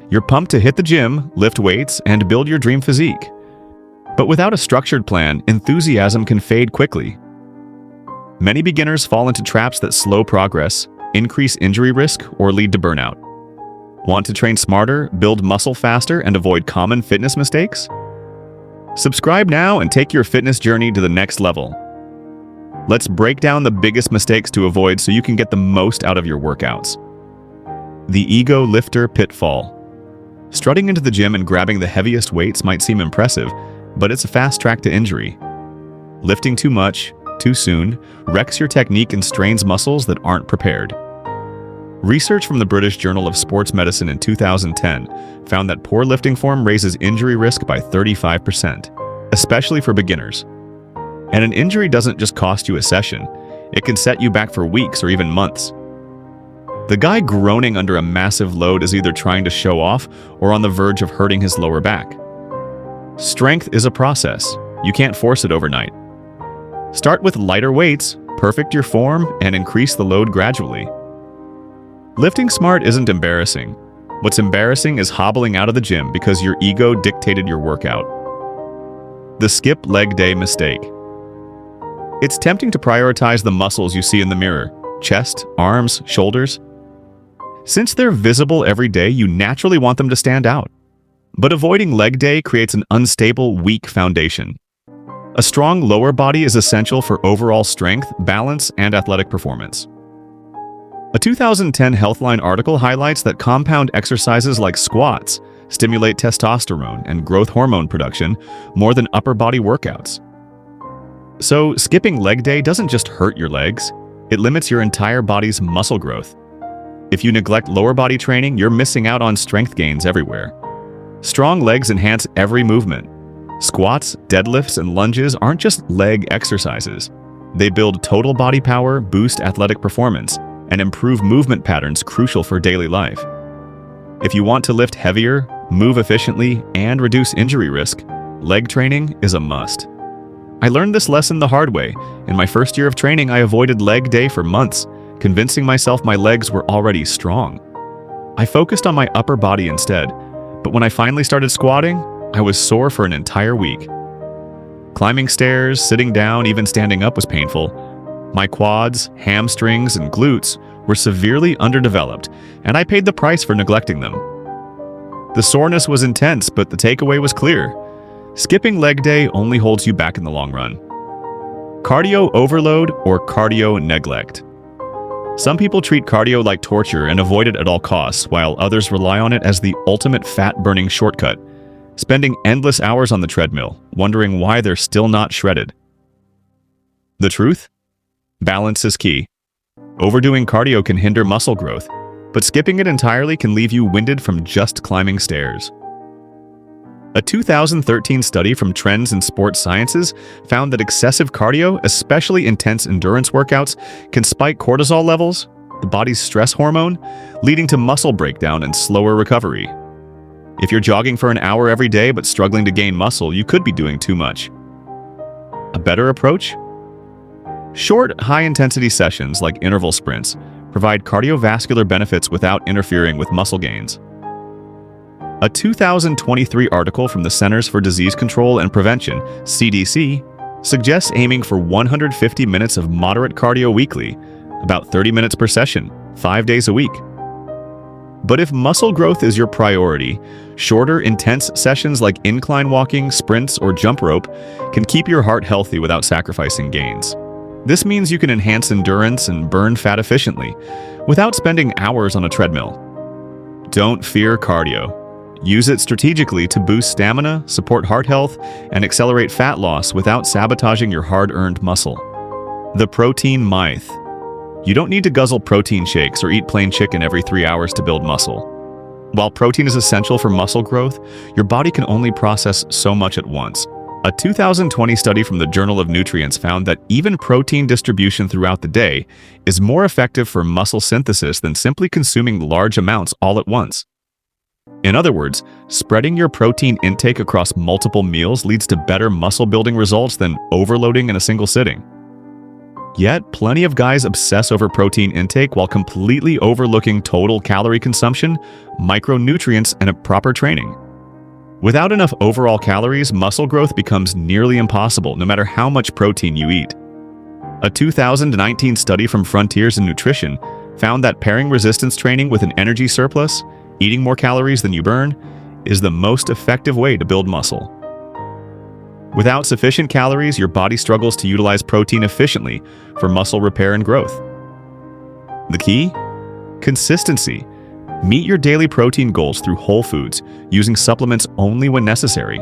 You're pumped to hit the gym, lift weights, and build your dream physique. But without a structured plan, enthusiasm can fade quickly. Many beginners fall into traps that slow progress, increase injury risk, or lead to burnout. Want to train smarter, build muscle faster, and avoid common fitness mistakes? Subscribe now and take your fitness journey to the next level. Let's break down the biggest mistakes to avoid so you can get the most out of your workouts. The ego lifter pitfall. Strutting into the gym and grabbing the heaviest weights might seem impressive, but it's a fast track to injury. Lifting too much, too soon, wrecks your technique and strains muscles that aren't prepared. Research from the British Journal of Sports Medicine in 2010 found that poor lifting form raises injury risk by 35%, especially for beginners. And an injury doesn't just cost you a session, it can set you back for weeks or even months. The guy groaning under a massive load is either trying to show off or on the verge of hurting his lower back. Strength is a process. You can't force it overnight. Start with lighter weights, perfect your form, and increase the load gradually. Lifting smart isn't embarrassing. What's embarrassing is hobbling out of the gym because your ego dictated your workout. The skip leg day mistake. It's tempting to prioritize the muscles you see in the mirror: chest, arms, shoulders. Since they're visible every day, you naturally want them to stand out. But avoiding leg day creates an unstable, weak foundation. A strong lower body is essential for overall strength, balance, and athletic performance. A 2010 Healthline article highlights that compound exercises like squats stimulate testosterone and growth hormone production more than upper body workouts. So, skipping leg day doesn't just hurt your legs, it limits your entire body's muscle growth. If you neglect lower body training, you're missing out on strength gains everywhere. Strong legs enhance every movement. Squats, deadlifts, and lunges aren't just leg exercises. They build total body power, boost athletic performance, and improve movement patterns crucial for daily life. If you want to lift heavier, move efficiently, and reduce injury risk, leg training is a must. I learned this lesson the hard way. In my first year of training, I avoided leg day for months, convincing myself my legs were already strong. I focused on my upper body instead, but when I finally started squatting, I was sore for an entire week. Climbing stairs, sitting down, even standing up was painful. My quads, hamstrings, and glutes were severely underdeveloped, and I paid the price for neglecting them. The soreness was intense, but the takeaway was clear. Skipping leg day only holds you back in the long run. Cardio overload or cardio neglect. Some people treat cardio like torture and avoid it at all costs, while others rely on it as the ultimate fat-burning shortcut, spending endless hours on the treadmill, wondering why they're still not shredded. The truth? Balance is key. Overdoing cardio can hinder muscle growth, but skipping it entirely can leave you winded from just climbing stairs. A 2013 study from Trends in Sports Sciences found that excessive cardio, especially intense endurance workouts, can spike cortisol levels, the body's stress hormone, leading to muscle breakdown and slower recovery. If you're jogging for an hour every day but struggling to gain muscle, you could be doing too much. A better approach? Short, high-intensity sessions like interval sprints provide cardiovascular benefits without interfering with muscle gains. A 2023 article from the Centers for Disease Control and Prevention, CDC, suggests aiming for 150 minutes of moderate cardio weekly, about 30 minutes per session, 5 days a week. But if muscle growth is your priority, shorter, intense sessions like incline walking, sprints, or jump rope can keep your heart healthy without sacrificing gains. This means you can enhance endurance and burn fat efficiently, without spending hours on a treadmill. Don't fear cardio. Use it strategically to boost stamina, support heart health, and accelerate fat loss without sabotaging your hard-earned muscle. The protein myth. You don't need to guzzle protein shakes or eat plain chicken every 3 hours to build muscle. While protein is essential for muscle growth, your body can only process so much at once. A 2020 study from the Journal of Nutrients found that even protein distribution throughout the day is more effective for muscle synthesis than simply consuming large amounts all at once. In other words, spreading your protein intake across multiple meals leads to better muscle-building results than overloading in a single sitting. Yet, plenty of guys obsess over protein intake while completely overlooking total calorie consumption, micronutrients, and a proper training. Without enough overall calories, muscle growth becomes nearly impossible no matter how much protein you eat. A 2019 study from Frontiers in Nutrition found that pairing resistance training with an energy surplus, eating more calories than you burn, is the most effective way to build muscle. Without sufficient calories, your body struggles to utilize protein efficiently for muscle repair and growth. The key? Consistency. Meet your daily protein goals through whole foods, using supplements only when necessary.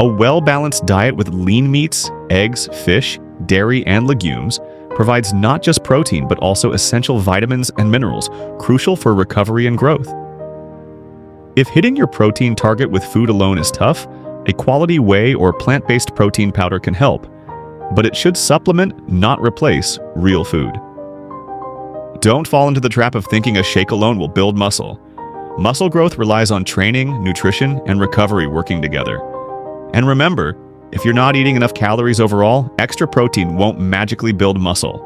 A well-balanced diet with lean meats, eggs, fish, dairy, and legumes provides not just protein but also essential vitamins and minerals crucial for recovery and growth. If hitting your protein target with food alone is tough, a quality whey or plant-based protein powder can help, but it should supplement, not replace, real food. Don't fall into the trap of thinking a shake alone will build muscle. Muscle growth relies on training, nutrition, and recovery working together. And remember, if you're not eating enough calories overall, extra protein won't magically build muscle.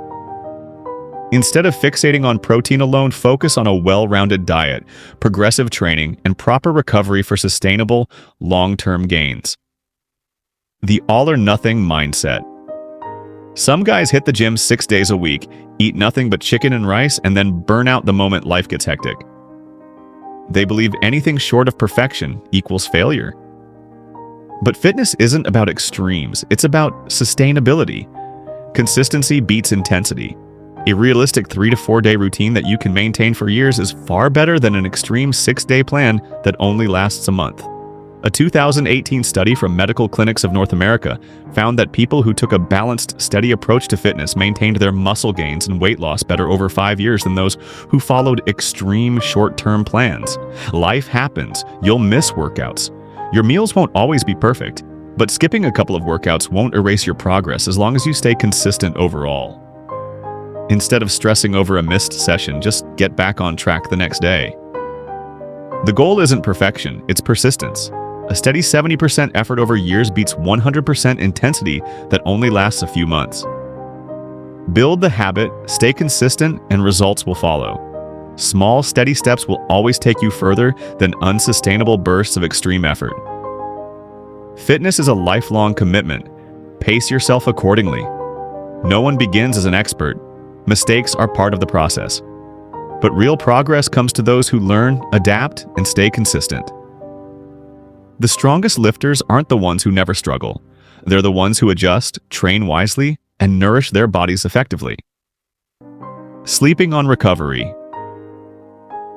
Instead of fixating on protein alone, focus on a well-rounded diet, progressive training, and proper recovery for sustainable, long-term gains. The all-or-nothing mindset. Some guys hit the gym 6 days a week, eat nothing but chicken and rice, and then burn out the moment life gets hectic. They believe anything short of perfection equals failure. But fitness isn't about extremes, it's about sustainability. Consistency beats intensity. A realistic 3 to 4 day routine that you can maintain for years is far better than an extreme 6-day plan that only lasts a month. A 2018 study from Medical Clinics of North America found that people who took a balanced, steady approach to fitness maintained their muscle gains and weight loss better over 5 years than those who followed extreme short-term plans. Life happens. You'll miss workouts. Your meals won't always be perfect, but skipping a couple of workouts won't erase your progress as long as you stay consistent overall. Instead of stressing over a missed session, just get back on track the next day. The goal isn't perfection, it's persistence. A steady 70% effort over years beats 100% intensity that only lasts a few months. Build the habit, stay consistent, and results will follow. Small, steady steps will always take you further than unsustainable bursts of extreme effort. Fitness is a lifelong commitment. Pace yourself accordingly. No one begins as an expert. Mistakes are part of the process. But real progress comes to those who learn, adapt, and stay consistent. The strongest lifters aren't the ones who never struggle. They're the ones who adjust, train wisely, and nourish their bodies effectively. Sleeping on recovery.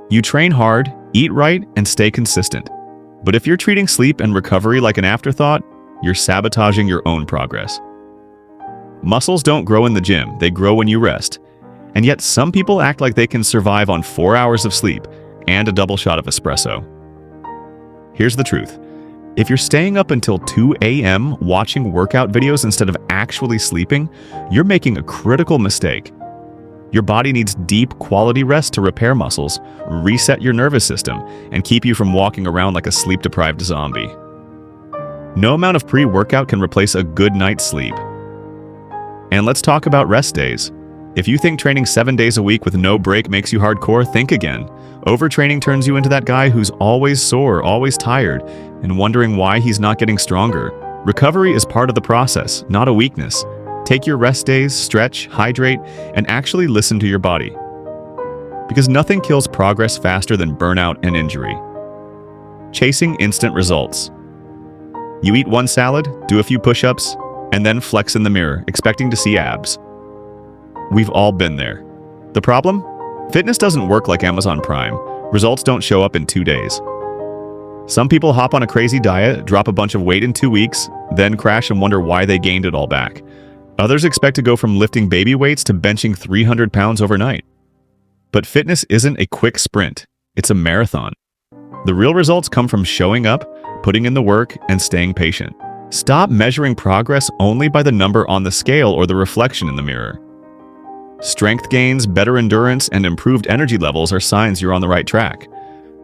You train hard, eat right, and stay consistent. But if you're treating sleep and recovery like an afterthought, you're sabotaging your own progress. Muscles don't grow in the gym, they grow when you rest. And yet some people act like they can survive on 4 hours of sleep and a double shot of espresso. Here's the truth. If you're staying up until 2 a.m. watching workout videos instead of actually sleeping, you're making a critical mistake. Your body needs deep, quality rest to repair muscles, reset your nervous system, and keep you from walking around like a sleep-deprived zombie. No amount of pre-workout can replace a good night's sleep. And let's talk about rest days. If you think training 7 days a week with no break makes you hardcore, think again. Overtraining turns you into that guy who's always sore, always tired, and wondering why he's not getting stronger. Recovery is part of the process, not a weakness. Take your rest days, stretch, hydrate, and actually listen to your body. Because nothing kills progress faster than burnout and injury. Chasing instant results. You eat one salad, do a few push-ups, and then flex in the mirror, expecting to see abs. We've all been there. The problem? Fitness doesn't work like Amazon Prime. Results don't show up in 2 days. Some people hop on a crazy diet, drop a bunch of weight in 2 weeks, then crash and wonder why they gained it all back. Others expect to go from lifting baby weights to benching 300 pounds overnight. But fitness isn't a quick sprint. It's a marathon. The real results come from showing up, putting in the work, and staying patient. Stop measuring progress only by the number on the scale or the reflection in the mirror. Strength gains, better endurance, and improved energy levels are signs you're on the right track.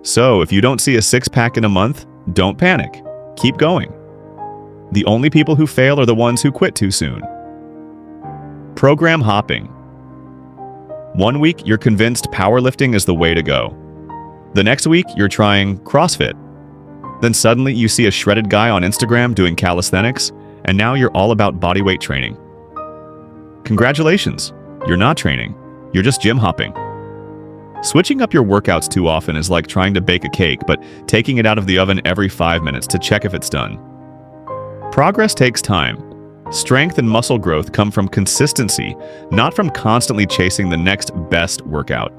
So if you don't see a six-pack in a month, don't panic. Keep going. The only people who fail are the ones who quit too soon. Program hopping. One week, you're convinced powerlifting is the way to go. The next week, you're trying CrossFit. Then suddenly, you see a shredded guy on Instagram doing calisthenics, and now you're all about bodyweight training. Congratulations, you're not training, you're just gym hopping. Switching up your workouts too often is like trying to bake a cake, but taking it out of the oven every 5 minutes to check if it's done. Progress takes time. Strength and muscle growth come from consistency, not from constantly chasing the next best workout.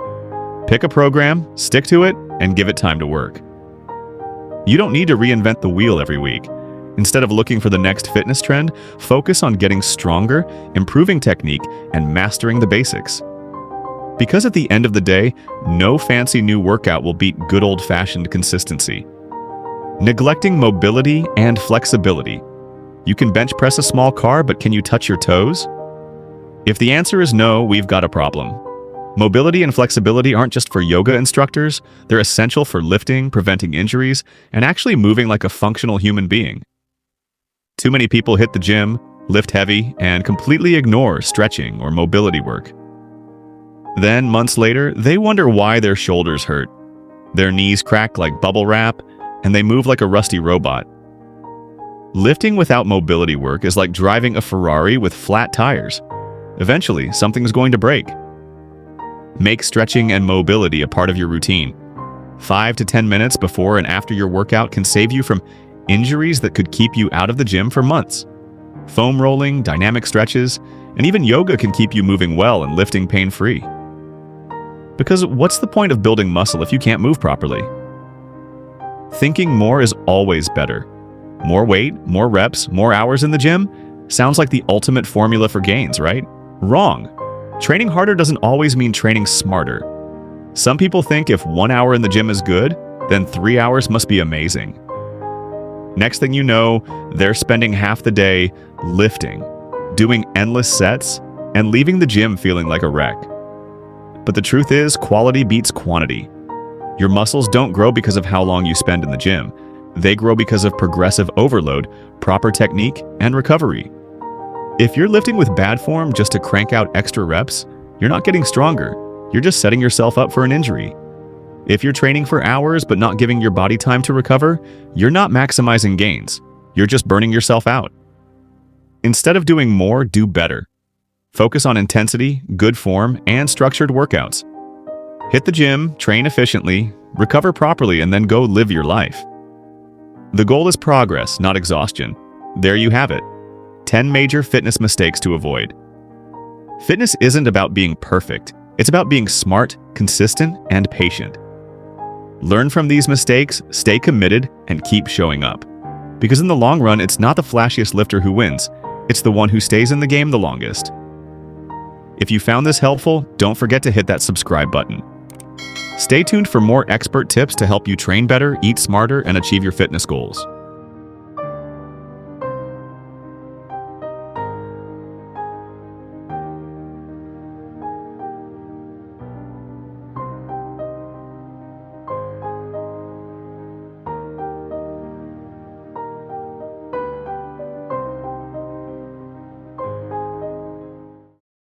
Pick a program, stick to it, and give it time to work. You don't need to reinvent the wheel every week. Instead of looking for the next fitness trend, focus on getting stronger, improving technique, and mastering the basics. Because at the end of the day, no fancy new workout will beat good old-fashioned consistency. Neglecting mobility and flexibility. You can bench press a small car, but can you touch your toes? If the answer is no, we've got a problem. Mobility and flexibility aren't just for yoga instructors, they're essential for lifting, preventing injuries, and actually moving like a functional human being. Too many people hit the gym, lift heavy, and completely ignore stretching or mobility work. Then, months later, they wonder why their shoulders hurt. Their knees crack like bubble wrap, and they move like a rusty robot. Lifting without mobility work is like driving a Ferrari with flat tires. Eventually, something's going to break. Make stretching and mobility a part of your routine. 5 to 10 minutes before and after your workout can save you from injuries that could keep you out of the gym for months. Foam rolling, dynamic stretches, and even yoga can keep you moving well and lifting pain-free. Because what's the point of building muscle if you can't move properly? Thinking more is always better. More weight, more reps, more hours in the gym sounds like the ultimate formula for gains, right? Wrong. Training harder doesn't always mean training smarter. Some people think if 1 hour in the gym is good, then 3 hours must be amazing. Next thing you know, they're spending half the day lifting, doing endless sets, and leaving the gym feeling like a wreck. But the truth is, quality beats quantity. Your muscles don't grow because of how long you spend in the gym. They grow because of progressive overload, proper technique, and recovery. If you're lifting with bad form just to crank out extra reps, you're not getting stronger. You're just setting yourself up for an injury. If you're training for hours but not giving your body time to recover, you're not maximizing gains. You're just burning yourself out. Instead of doing more, do better. Focus on intensity, good form, and structured workouts. Hit the gym, train efficiently, recover properly, and then go live your life. The goal is progress, not exhaustion. There you have it. 10 major fitness mistakes to avoid. Fitness isn't about being perfect. It's about being smart, consistent, and patient. Learn from these mistakes, stay committed, and keep showing up. Because in the long run, it's not the flashiest lifter who wins. It's the one who stays in the game the longest. If you found this helpful, don't forget to hit that subscribe button. Stay tuned for more expert tips to help you train better, eat smarter, and achieve your fitness goals.